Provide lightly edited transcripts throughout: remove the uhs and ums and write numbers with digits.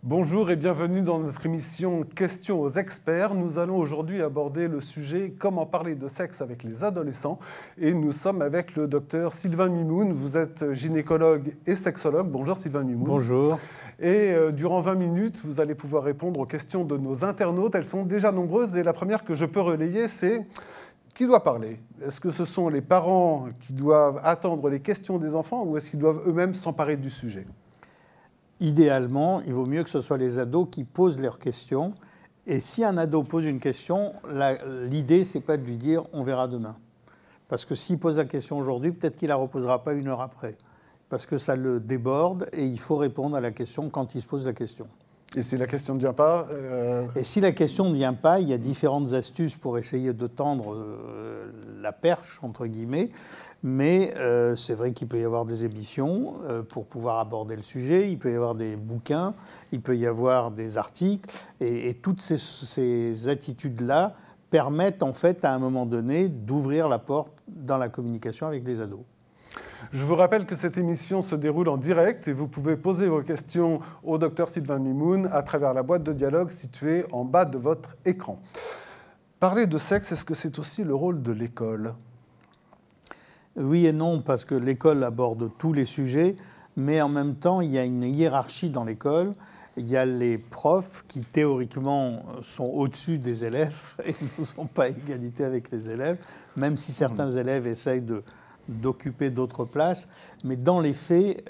Bonjour et bienvenue dans notre émission Questions aux experts. Nous allons aujourd'hui aborder le sujet comment parler de sexe avec les adolescents. Et nous sommes avec le docteur Sylvain Mimoun. Vous êtes gynécologue et sexologue. Bonjour Sylvain Mimoun. Bonjour. Et durant 20 minutes, vous allez pouvoir répondre aux questions de nos internautes. Elles sont déjà nombreuses et la première que je peux relayer, c'est qui doit parler? Est-ce que ce sont les parents qui doivent attendre les questions des enfants ou est-ce qu'ils doivent eux-mêmes s'emparer du sujet? Idéalement, il vaut mieux que ce soit les ados qui posent leurs questions. Et si un ado pose une question, l'idée, c'est pas de lui dire « on verra demain ». Parce que s'il pose la question aujourd'hui, peut-être qu'il ne la reposera pas une heure après. Parce que ça le déborde et il faut répondre à la question quand il se pose la question. Et si la question ne vient pas Et si la question ne vient pas, il y a différentes astuces pour essayer de tendre la perche, entre guillemets. Mais c'est vrai qu'il peut y avoir des émissions pour pouvoir aborder le sujet, il peut y avoir des bouquins, il peut y avoir des articles. Et toutes ces attitudes-là permettent en fait à un moment donné d'ouvrir la porte dans la communication avec les ados. Je vous rappelle que cette émission se déroule en direct et vous pouvez poser vos questions au docteur Sylvain Mimoun à travers la boîte de dialogue située en bas de votre écran. Parler de sexe, est-ce que c'est aussi le rôle de l'école ? Oui et non, parce que l'école aborde tous les sujets, mais en même temps, il y a une hiérarchie dans l'école. Il y a les profs qui, théoriquement, sont au-dessus des élèves et ne sont pas à égalité avec les élèves, même si certains élèves essayent d'occuper d'autres places. Mais dans les faits,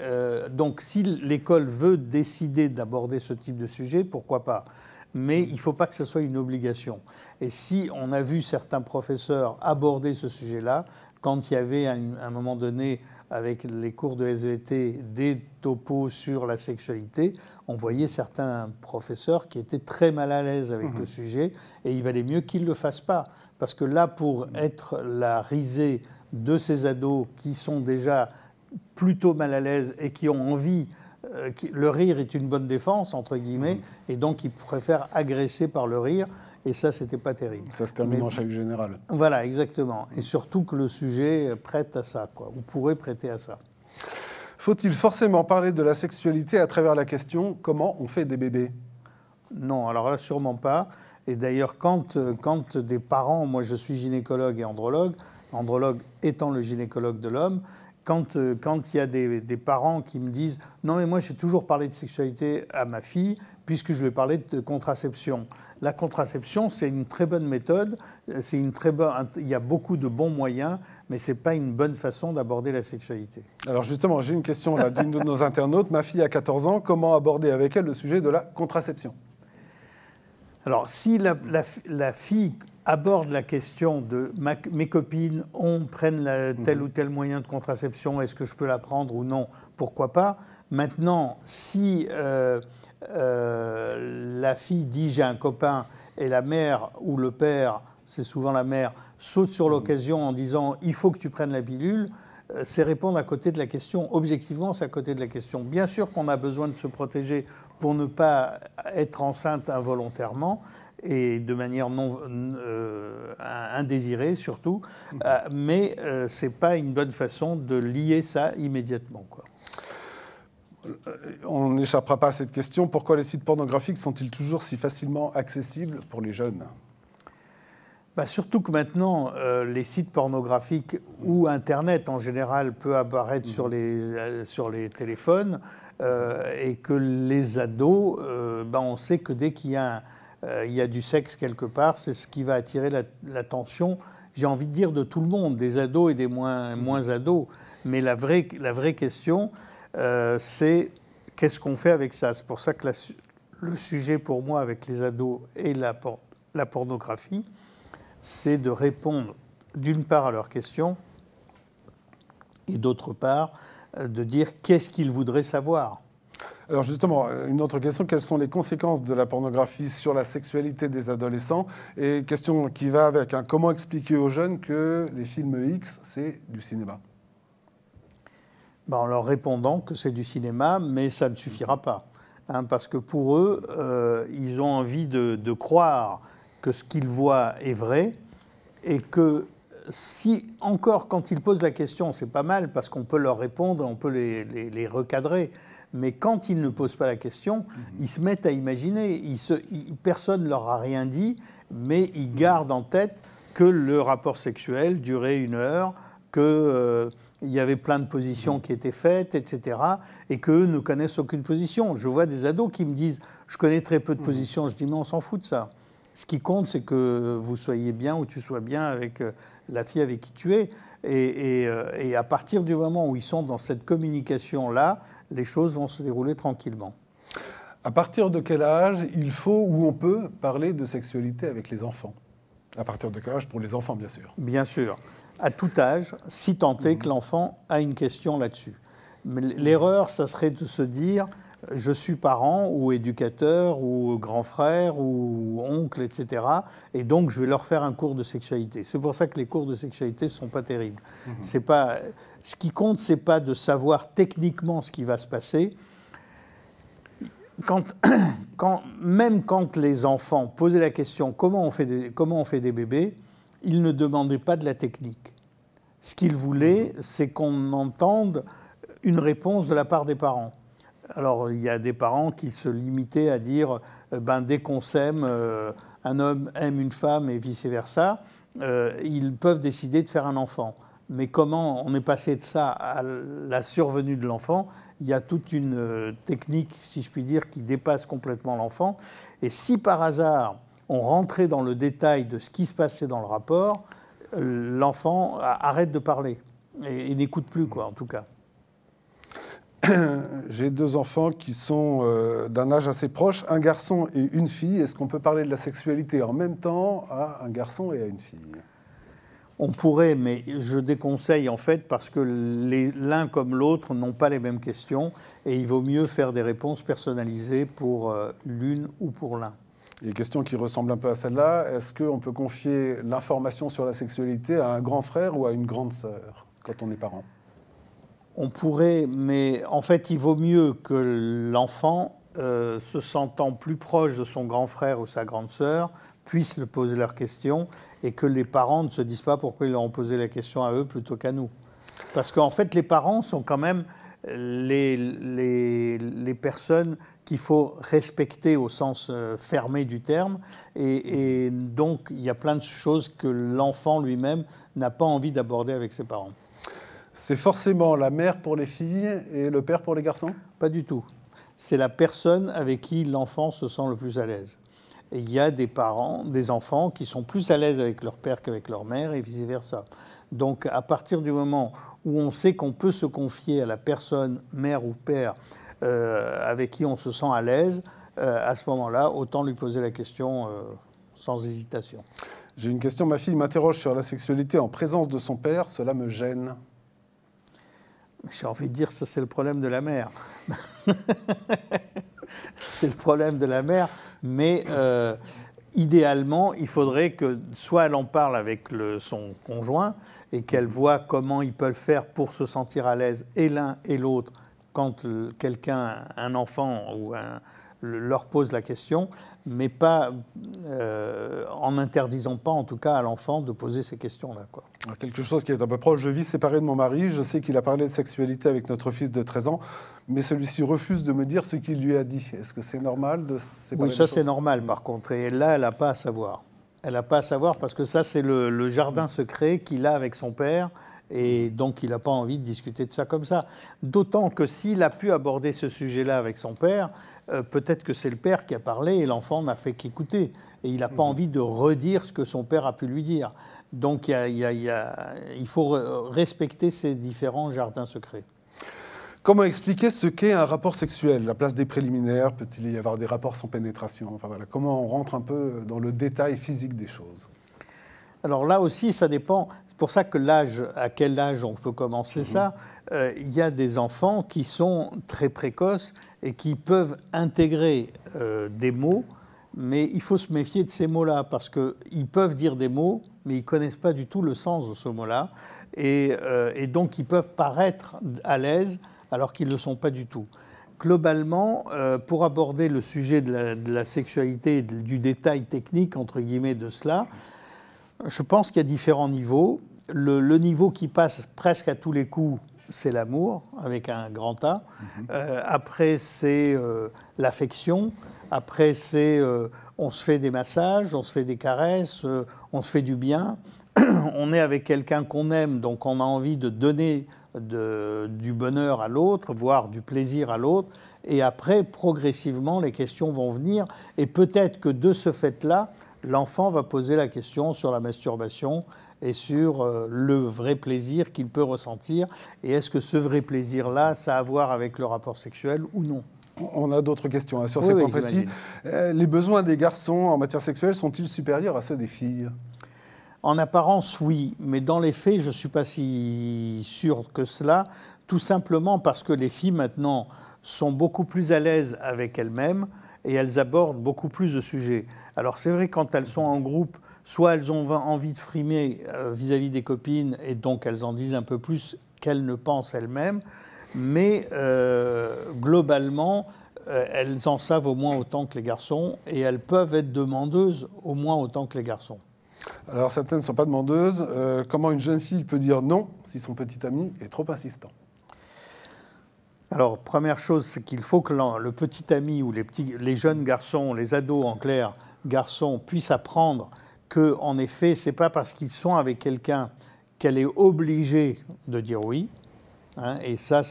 donc si l'école veut décider d'aborder ce type de sujet, pourquoi pas ? Mais il ne faut pas que ce soit une obligation. Et si on a vu certains professeurs aborder ce sujet-là, quand il y avait à un moment donné, avec les cours de SVT, des topos sur la sexualité, on voyait certains professeurs qui étaient très mal à l'aise avec le sujet, et il valait mieux qu'ils ne le fassent pas. Parce que là, pour être la risée de ces ados qui sont déjà plutôt mal à l'aise et qui ont envie, le rire est une bonne défense, entre guillemets, et donc ils préfèrent agresser par le rire. Et ça, c'était pas terrible. Ça se termine en chèque général. Voilà, exactement. Et surtout que le sujet prête à ça, quoi, ou pourrait prêter à ça. Faut-il forcément parler de la sexualité à travers la question « Comment on fait des bébés ?» Non, alors là, sûrement pas. Et d'ailleurs, quand des parents, moi je suis gynécologue et andrologue étant le gynécologue de l'homme, quand il y a des parents qui me disent « Non, mais moi j'ai toujours parlé de sexualité à ma fille puisque je lui ai parlé de contraception ». La contraception, c'est une très bonne méthode, il y a beaucoup de bons moyens, mais ce n'est pas une bonne façon d'aborder la sexualité. Alors justement, j'ai une question là d'une de nos internautes. Ma fille a 14 ans, comment aborder avec elle le sujet de la contraception ? Alors, si la fille aborde la question de mes copines prennent tel ou tel moyen de contraception, est-ce que je peux la prendre ou non? Pourquoi pas? Maintenant, si la fille dit j'ai un copain et la mère ou le père, c'est souvent la mère, saute sur l'occasion en disant il faut que tu prennes la pilule, c'est répondre à côté de la question. Objectivement, c'est à côté de la question. Bien sûr qu'on a besoin de se protéger pour ne pas être enceinte involontairement et de manière indésirée surtout, mais ce n'est pas une bonne façon de lier ça immédiatement, quoi. On n'échappera pas à cette question. Pourquoi les sites pornographiques sont-ils toujours si facilement accessibles pour les jeunes ? Surtout que maintenant, les sites pornographiques ou Internet en général peut apparaître sur les téléphones et que les ados, on sait que dès qu'il y a du sexe quelque part, c'est ce qui va attirer l'attention, j'ai envie de dire, de tout le monde, des ados et des moins ados. Mais la vraie question, c'est qu'est-ce qu'on fait avec ça? C'est pour ça que le sujet pour moi avec les ados et la pornographie, c'est de répondre d'une part à leurs questions et d'autre part de dire qu'est-ce qu'ils voudraient savoir. Alors justement, une autre question, quelles sont les conséquences de la pornographie sur la sexualité des adolescents? Et question qui va avec, comment expliquer aux jeunes que les films X, c'est du cinéma? En leur répondant que c'est du cinéma, mais ça ne suffira pas. Parce que pour eux, ils ont envie de croire que ce qu'ils voient est vrai et que si encore quand ils posent la question, c'est pas mal parce qu'on peut leur répondre, on peut les recadrer. Mais quand ils ne posent pas la question, ils se mettent à imaginer. Personne ne leur a rien dit, mais ils gardent en tête que le rapport sexuel durait 1 heure, qu'il y avait plein de positions qui étaient faites, etc. Et qu'eux ne connaissent aucune position. Je vois des ados qui me disent « je connais très peu de positions ». Je dis « mais on s'en fout de ça. Ce qui compte, c'est que vous soyez bien ou tu sois bien avec la fille avec qui tu es. » Et à partir du moment où ils sont dans cette communication-là, les choses vont se dérouler tranquillement. À partir de quel âge il faut ou on peut parler de sexualité avec les enfants? À partir de quel âge pour les enfants, bien sûr? Bien sûr. À tout âge, si tant est que l'enfant a une question là-dessus. Mais l'erreur, ça serait de se dire « je suis parent ou éducateur ou grand frère ou oncle, etc. et donc je vais leur faire un cours de sexualité ». C'est pour ça que les cours de sexualité ne sont pas terribles. C'est pas, ce qui compte, ce n'est pas de savoir techniquement ce qui va se passer. Même quand les enfants posaient la question « comment on fait des bébés ?», ils ne demandaient pas de la technique. Ce qu'ils voulaient, c'est qu'on entende une réponse de la part des parents. Alors, il y a des parents qui se limitaient à dire dès qu'on s'aime, un homme aime une femme et vice-versa, ils peuvent décider de faire un enfant. Mais comment on est passé de ça à la survenue de l'enfant? Il y a toute une technique, si je puis dire, qui dépasse complètement l'enfant. Et si par hasard, on rentrait dans le détail de ce qui se passait dans le rapport, l'enfant arrête de parler et n'écoute plus, quoi, en tout cas. J'ai 2 enfants qui sont d'un âge assez proche, un garçon et une fille. Est-ce qu'on peut parler de la sexualité en même temps à un garçon et à une fille? On pourrait, mais je déconseille en fait parce que l'un comme l'autre n'ont pas les mêmes questions et il vaut mieux faire des réponses personnalisées pour l'une ou pour l'un. Il y a une question qui ressemble un peu à celle-là. Est-ce qu'on peut confier l'information sur la sexualité à un grand frère ou à une grande sœur quand on est parent? On pourrait, mais en fait, il vaut mieux que l'enfant, se sentant plus proche de son grand frère ou sa grande sœur, puisse le poser leurs questions et que les parents ne se disent pas pourquoi ils leur ont posé la question à eux plutôt qu'à nous. Parce qu'en fait, les parents sont quand même les personnes qu'il faut respecter au sens fermé du terme. Et donc, il y a plein de choses que l'enfant lui-même n'a pas envie d'aborder avec ses parents. C'est forcément la mère pour les filles et le père pour les garçons? Pas du tout. C'est la personne avec qui l'enfant se sent le plus à l'aise. Et il y a des parents, des enfants qui sont plus à l'aise avec leur père qu'avec leur mère et vice-versa. Donc, à partir du moment où on sait qu'on peut se confier à la personne, mère ou père, avec qui on se sent à l'aise, à ce moment-là, autant lui poser la question sans hésitation. J'ai une question. Ma fille m'interroge sur la sexualité en présence de son père. Cela me gêne. J'ai envie de dire, ça c'est le problème de la mère. C'est le problème de la mère, mais idéalement, il faudrait que soit elle en parle avec son conjoint et qu'elle voit comment ils peuvent faire pour se sentir à l'aise, et l'un et l'autre, quand quelqu'un, un enfant ou leur pose la question, mais pas en n'interdisant pas, en tout cas, à l'enfant de poser ces questions-là, quoi. Quelque chose qui est un peu proche. Je vis séparé de mon mari. Je sais qu'il a parlé de sexualité avec notre fils de 13 ans, mais celui-ci refuse de me dire ce qu'il lui a dit. Est-ce que c'est normal de séparer? Oui, ça c'est normal, par contre. Et là, elle n'a pas à savoir. Elle n'a pas à savoir parce que ça, c'est le jardin secret qu'il a avec son père. Et donc, il n'a pas envie de discuter de ça comme ça. D'autant que s'il a pu aborder ce sujet-là avec son père, peut-être que c'est le père qui a parlé et l'enfant n'a fait qu'écouter. Et il n'a pas envie de redire ce que son père a pu lui dire. Donc, il faut respecter ces différents jardins secrets. Comment expliquer ce qu'est un rapport sexuel? La place des préliminaires, peut-il y avoir des rapports sans pénétration? Enfin, voilà. Comment on rentre un peu dans le détail physique des choses? Alors là aussi, ça dépend. C'est pour ça que à quel âge on peut commencer ça. Il y a des enfants qui sont très précoces et qui peuvent intégrer des mots, mais il faut se méfier de ces mots-là parce qu'ils peuvent dire des mots, mais ils ne connaissent pas du tout le sens de ce mot-là. Et donc, ils peuvent paraître à l'aise alors qu'ils ne le sont pas du tout. Globalement, pour aborder le sujet de la sexualité et du détail technique, entre guillemets, de cela, je pense qu'il y a différents niveaux. Le niveau qui passe presque à tous les coups, c'est l'amour, avec un grand A. Après, c'est l'affection. Après, c'est on se fait des massages, on se fait des caresses, on se fait du bien. On est avec quelqu'un qu'on aime, donc on a envie de donner du bonheur à l'autre, voire du plaisir à l'autre. Et après, progressivement, les questions vont venir. Et peut-être que de ce fait-là, l'enfant va poser la question sur la masturbation et sur le vrai plaisir qu'il peut ressentir. Et est-ce que ce vrai plaisir-là, ça a à voir avec le rapport sexuel ou non ? On a d'autres questions sur ces points précis. Les besoins des garçons en matière sexuelle sont-ils supérieurs à ceux des filles ? En apparence, oui, mais dans les faits, je ne suis pas si sûr que cela, tout simplement parce que les filles, maintenant, sont beaucoup plus à l'aise avec elles-mêmes et elles abordent beaucoup plus de sujets. Alors c'est vrai, quand elles sont en groupe, soit elles ont envie de frimer vis-à-vis des copines et donc elles en disent un peu plus qu'elles ne pensent elles-mêmes, mais globalement, elles en savent au moins autant que les garçons et elles peuvent être demandeuses au moins autant que les garçons. Alors certaines ne sont pas demandeuses. Comment une jeune fille peut dire non si son petit ami est trop insistant ? Alors, première chose, c'est qu'il faut que le petit ami ou les jeunes garçons, les ados en clair, garçons, puissent apprendre qu'en effet, ce n'est pas parce qu'ils sont avec quelqu'un qu'elle est obligée de dire oui. Hein, et ça,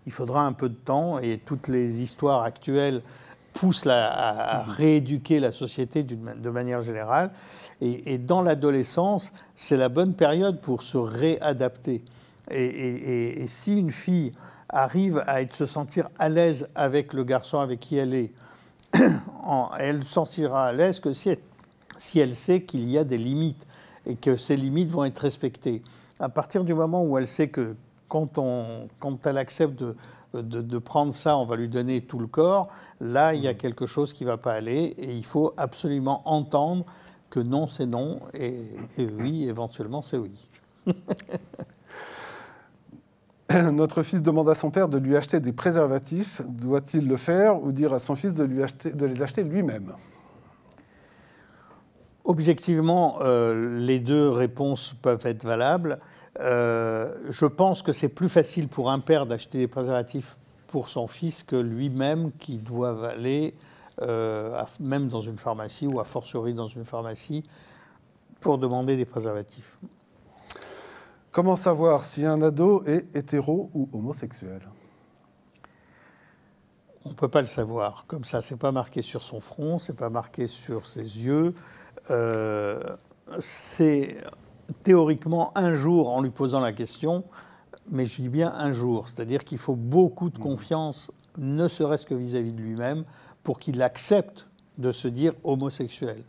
il faudra un peu de temps et toutes les histoires actuelles poussent à rééduquer la société de manière générale. Et dans l'adolescence, c'est la bonne période pour se réadapter. Et si une fille arrive à se sentir à l'aise avec le garçon avec qui elle est, elle se sentira à l'aise que si elle sait qu'il y a des limites et que ces limites vont être respectées. À partir du moment où elle sait que quand elle accepte de prendre ça, on va lui donner tout le corps, là, il y a quelque chose qui ne va pas aller et il faut absolument entendre que non, c'est non et oui, éventuellement, c'est oui. Notre fils demande à son père de lui acheter des préservatifs. Doit-il le faire ou dire à son fils de les acheter lui-même ? Objectivement, les deux réponses peuvent être valables. Je pense que c'est plus facile pour un père d'acheter des préservatifs pour son fils que lui-même qui doit aller, même dans une pharmacie ou a fortiori dans une pharmacie, pour demander des préservatifs. Comment savoir si un ado est hétéro ou homosexuel ? On ne peut pas le savoir. Comme ça, ce n'est pas marqué sur son front, ce n'est pas marqué sur ses yeux. C'est théoriquement un jour en lui posant la question, mais je dis bien un jour. C'est-à-dire qu'il faut beaucoup de confiance, ne serait-ce que vis-à-vis de lui-même, pour qu'il accepte de se dire homosexuel.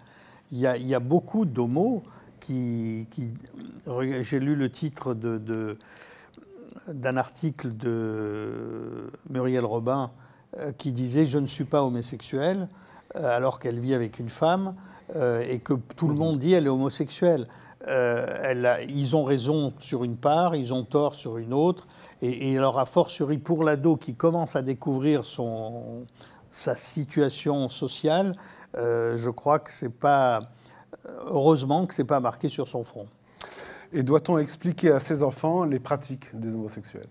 Il y a beaucoup d'homos qui... J'ai lu le titre d'un article de Muriel Robin qui disait « Je ne suis pas homosexuel », alors qu'elle vit avec une femme, et que tout le monde dit « elle est homosexuelle ». Ils ont raison sur une part, ils ont tort sur une autre, et alors a fortiori pour l'ado qui commence à découvrir sa situation sociale, je crois que c'est pas... Heureusement que ce n'est pas marqué sur son front. Et doit-on expliquer à ses enfants les pratiques des homosexuels ?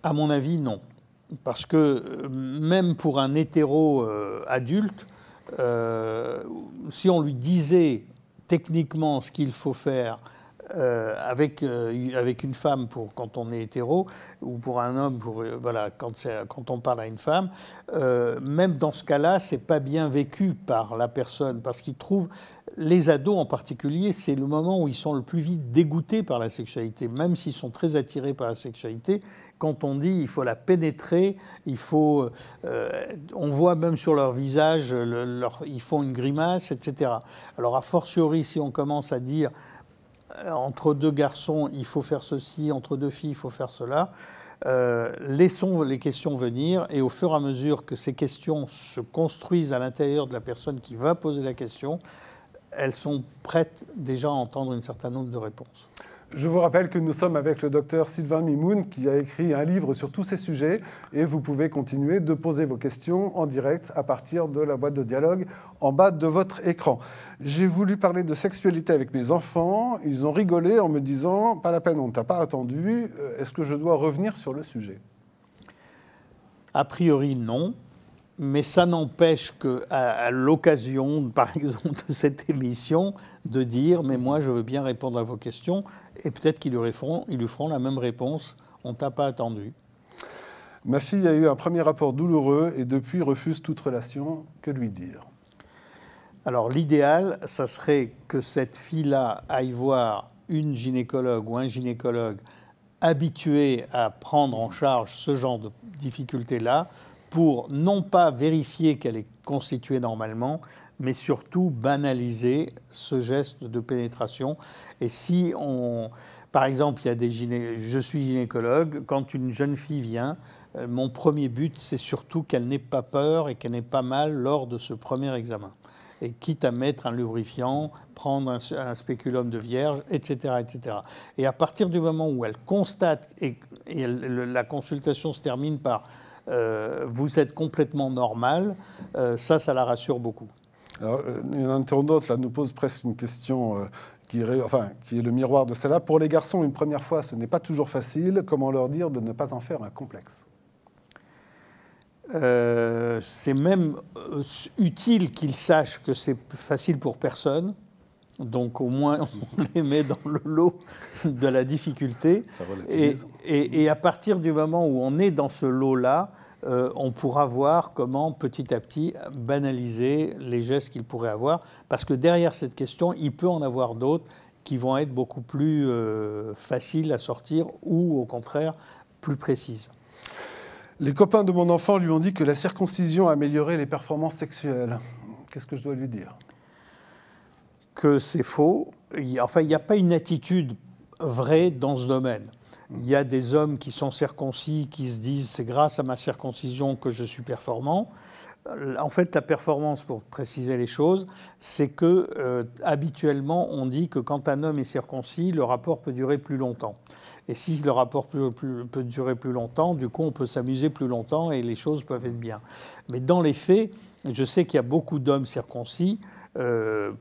À mon avis, non. Parce que même pour un hétéro adulte, si on lui disait techniquement ce qu'il faut faire avec une femme quand on est hétéro, ou pour un homme voilà, quand on parle à une femme, même dans ce cas-là, ce n'est pas bien vécu par la personne, parce qu'ils trouvent, les ados en particulier, c'est le moment où ils sont le plus vite dégoûtés par la sexualité, même s'ils sont très attirés par la sexualité. Quand on dit il faut la pénétrer, on voit même sur leur visage, ils font une grimace, etc. Alors a fortiori, si on commence à dire entre deux garçons, il faut faire ceci, entre deux filles, il faut faire cela, laissons les questions venir, et au fur et à mesure que ces questions se construisent à l'intérieur de la personne qui va poser la question, elles sont prêtes déjà à entendre un certain nombre de réponses. Je vous rappelle que nous sommes avec le docteur Sylvain Mimoun qui a écrit un livre sur tous ces sujets et vous pouvez continuer de poser vos questions en direct à partir de la boîte de dialogue en bas de votre écran. J'ai voulu parler de sexualité avec mes enfants. Ils ont rigolé en me disant « Pas la peine, on ne t'a pas attendu. Est-ce que je dois revenir sur le sujet ?» A priori, non. Mais ça n'empêche qu'à l'occasion, par exemple, de cette émission, de dire « mais moi, je veux bien répondre à vos questions », et peut-être qu'ils lui feront la même réponse « on ne t'a pas attendu ». Ma fille a eu un premier rapport douloureux et depuis refuse toute relation. Que lui dire? Alors l'idéal, ça serait que cette fille-là aille voir une gynécologue ou un gynécologue habitué à prendre en charge ce genre de difficultés-là, pour non pas vérifier qu'elle est constituée normalement, mais surtout banaliser ce geste de pénétration. Et si par exemple, je suis gynécologue, quand une jeune fille vient, mon premier but, c'est surtout qu'elle n'ait pas peur et qu'elle n'ait pas mal lors de ce premier examen. Et quitte à mettre un lubrifiant, prendre un spéculum de vierge, etc., etc. Et à partir du moment où elle constate, et la consultation se termine par vous êtes complètement normal, ça la rassure beaucoup. Alors, un internaute là, nous pose presque une question qui est le miroir de celle-là. Pour les garçons, une première fois, ce n'est pas toujours facile. Comment leur dire de ne pas en faire un complexe? C'est même utile qu'ils sachent que c'est facile pour personne. Donc au moins, on les met dans le lot de la difficulté. Ça relativise. Et à partir du moment où on est dans ce lot-là, on pourra voir comment, petit à petit, banaliser les gestes qu'il pourrait avoir. Parce que derrière cette question, il peut en avoir d'autres qui vont être beaucoup plus faciles à sortir ou, au contraire, plus précises. Les copains de mon enfant lui ont dit que la circoncision améliorait les performances sexuelles. Qu'est-ce que je dois lui dire? Que c'est faux. Enfin, il n'y a pas une attitude vraie dans ce domaine. Il y a des hommes qui sont circoncis, qui se disent « c'est grâce à ma circoncision que je suis performant ». En fait, la performance, pour préciser les choses, c'est que habituellement, on dit que quand un homme est circoncis, le rapport peut durer plus longtemps. Et si le rapport peut durer plus longtemps, du coup, on peut s'amuser plus longtemps et les choses peuvent être bien. Mais dans les faits, je sais qu'il y a beaucoup d'hommes circoncis,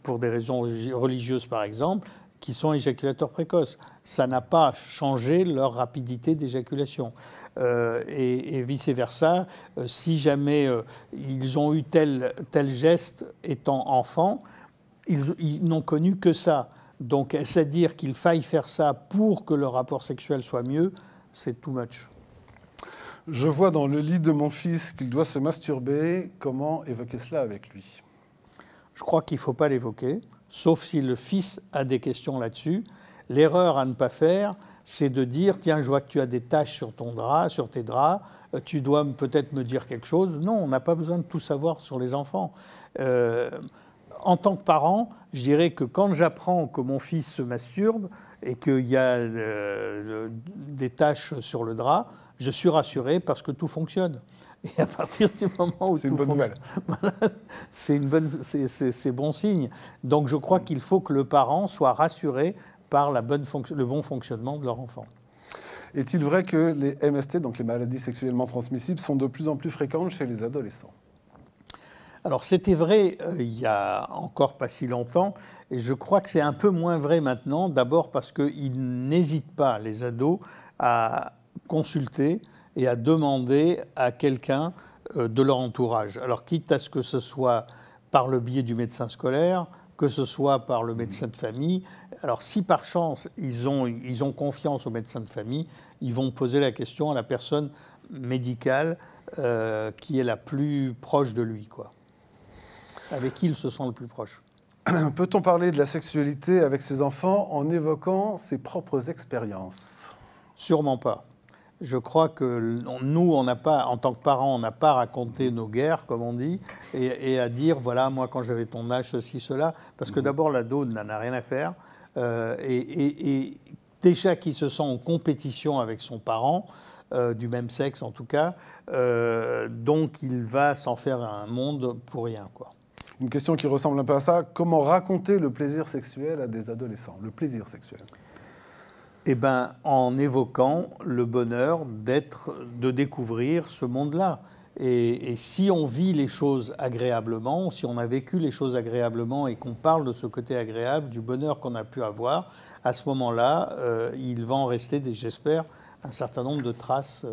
pour des raisons religieuses par exemple, qui sont éjaculateurs précoces. Ça n'a pas changé leur rapidité d'éjaculation. Et vice-versa, si jamais ils ont eu tel geste étant enfants, ils n'ont connu que ça. Donc, est-ce à dire qu'il faille faire ça pour que le rapport sexuel soit mieux? C'est too much. Je vois dans le lit de mon fils qu'il doit se masturber. Comment évoquer cela avec lui? Je crois qu'il ne faut pas l'évoquer, sauf si le fils a des questions là-dessus. L'erreur à ne pas faire, c'est de dire « Tiens, je vois que tu as des taches sur tes draps, tu dois peut-être me dire quelque chose. » Non, on n'a pas besoin de tout savoir sur les enfants. En tant que parent, je dirais que quand j'apprends que mon fils se masturbe et qu'il y a des taches sur le drap, je suis rassuré parce que tout fonctionne. Et à partir du moment où tout fonctionne, voilà, c'est bon signe. Donc je crois qu'il faut que le parent soit rassuré par le bon fonctionnement de leur enfant. Est-il vrai que les MST, donc les maladies sexuellement transmissibles, sont de plus en plus fréquentes chez les adolescents? Alors c'était vrai il y a encore pas si longtemps, et je crois que c'est un peu moins vrai maintenant, d'abord parce qu'ils n'hésitent pas, les ados, à consulter et à demander à quelqu'un de leur entourage. Alors quitte à ce que ce soit par le biais du médecin scolaire, que ce soit par le médecin de famille. Alors si par chance ils ont confiance au médecin de famille, ils vont poser la question à la personne médicale qui est la plus proche de lui, quoi. Avec qui il se sent le plus proche. Peut-on parler de la sexualité avec ses enfants en évoquant ses propres expériences? Sûrement pas. Je crois que nous, on n'a pas, en tant que parents, on n'a pas raconté nos guerres, comme on dit, et à dire, voilà, moi, quand j'avais ton âge, ceci, cela, parce que d'abord, l'ado n'en a rien à faire, et déjà qu'il se sent en compétition avec son parent, du même sexe en tout cas, donc il va s'en faire un monde pour rien, quoi. Une question qui ressemble un peu à ça, comment raconter le plaisir sexuel à des adolescents? Le plaisir sexuel. Eh bien, en évoquant le bonheur de découvrir ce monde-là. Et si on vit les choses agréablement, si on a vécu les choses agréablement et qu'on parle de ce côté agréable, du bonheur qu'on a pu avoir, à ce moment-là, il va en rester, j'espère, un certain nombre de traces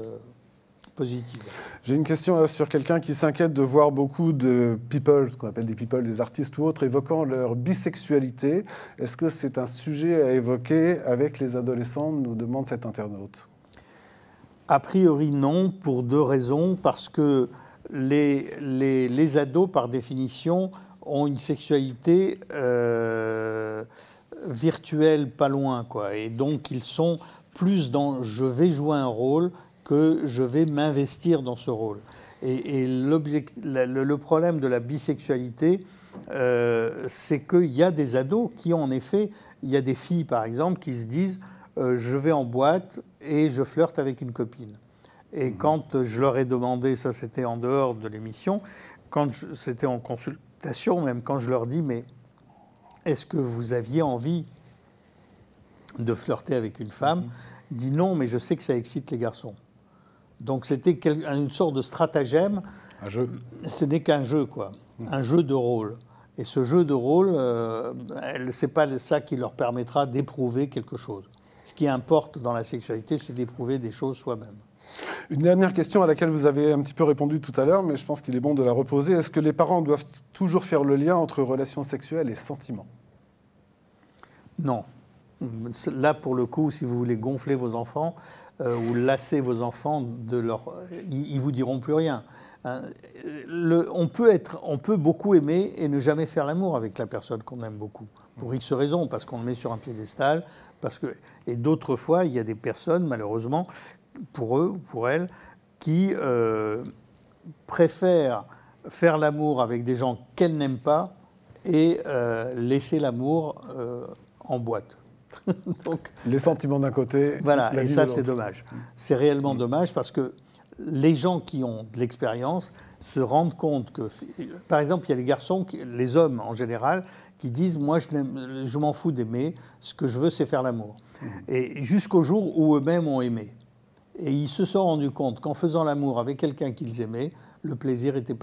positives. J'ai une question là, sur quelqu'un qui s'inquiète de voir beaucoup de people, ce qu'on appelle des people, des artistes ou autres, évoquant leur bisexualité. Est-ce que c'est un sujet à évoquer avec les adolescents, nous demande cet internaute? A priori non, pour deux raisons. Parce que les ados, par définition, ont une sexualité virtuelle pas loin, quoi. Et donc ils sont plus dans « je vais jouer un rôle » que je vais m'investir dans ce rôle. Et le problème de la bisexualité, c'est qu'il y a des ados qui, en effet, il y a des filles, par exemple, qui se disent je vais en boîte et je flirte avec une copine. Et quand je leur ai demandé, ça c'était en dehors de l'émission, quand c'était en consultation, même quand je leur dis mais est-ce que vous aviez envie de flirter avec une femme? Il dit non, mais je sais que ça excite les garçons. Donc c'était une sorte de stratagème. Un jeu. Ce n'est qu'un jeu, quoi. Un jeu de rôle. Et ce jeu de rôle, c'est pas ça qui leur permettra d'éprouver quelque chose. Ce qui importe dans la sexualité, c'est d'éprouver des choses soi-même. Une dernière question à laquelle vous avez un petit peu répondu tout à l'heure, mais je pense qu'il est bon de la reposer. Est-ce que les parents doivent toujours faire le lien entre relations sexuelles et sentiments? Non. Là, pour le coup, si vous voulez gonfler vos enfants ou lasser vos enfants, ils vous diront plus rien. On peut beaucoup aimer et ne jamais faire l'amour avec la personne qu'on aime beaucoup, pour X raisons, parce qu'on le met sur un piédestal, et d'autres fois, il y a des personnes, malheureusement, pour eux ou pour elles, qui préfèrent faire l'amour avec des gens qu'elles n'aiment pas et laisser l'amour en boîte. Donc, les sentiments d'un côté. Voilà, et ça c'est dommage. C'est réellement dommage parce que les gens qui ont de l'expérience se rendent compte que, par exemple, il y a les garçons, les hommes en général, qui disent « moi je m'en fous d'aimer, ce que je veux c'est faire l'amour ». Et jusqu'au jour où eux-mêmes ont aimé. Et ils se sont rendus compte qu'en faisant l'amour avec quelqu'un qu'ils aimaient, le plaisir était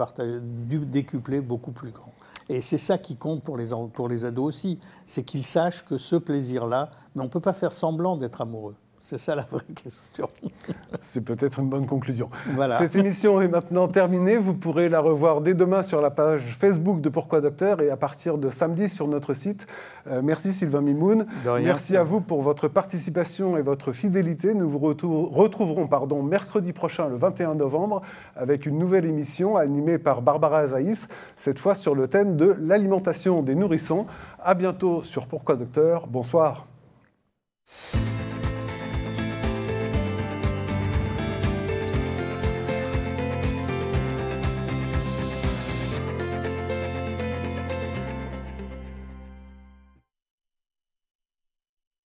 décuplé, beaucoup plus grand. Et c'est ça qui compte pour les ados aussi, c'est qu'ils sachent que ce plaisir-là, mais on ne peut pas faire semblant d'être amoureux. C'est ça la vraie question. C'est peut-être une bonne conclusion. Voilà. Cette émission est maintenant terminée. Vous pourrez la revoir dès demain sur la page Facebook de Pourquoi Docteur et à partir de samedi sur notre site. Merci Sylvain Mimoun. Merci à vous pour votre participation et votre fidélité. Nous vous retrouverons mercredi prochain, le 21 novembre, avec une nouvelle émission animée par Barbara Azaïs, cette fois sur le thème de l'alimentation des nourrissons. À bientôt sur Pourquoi Docteur. Bonsoir.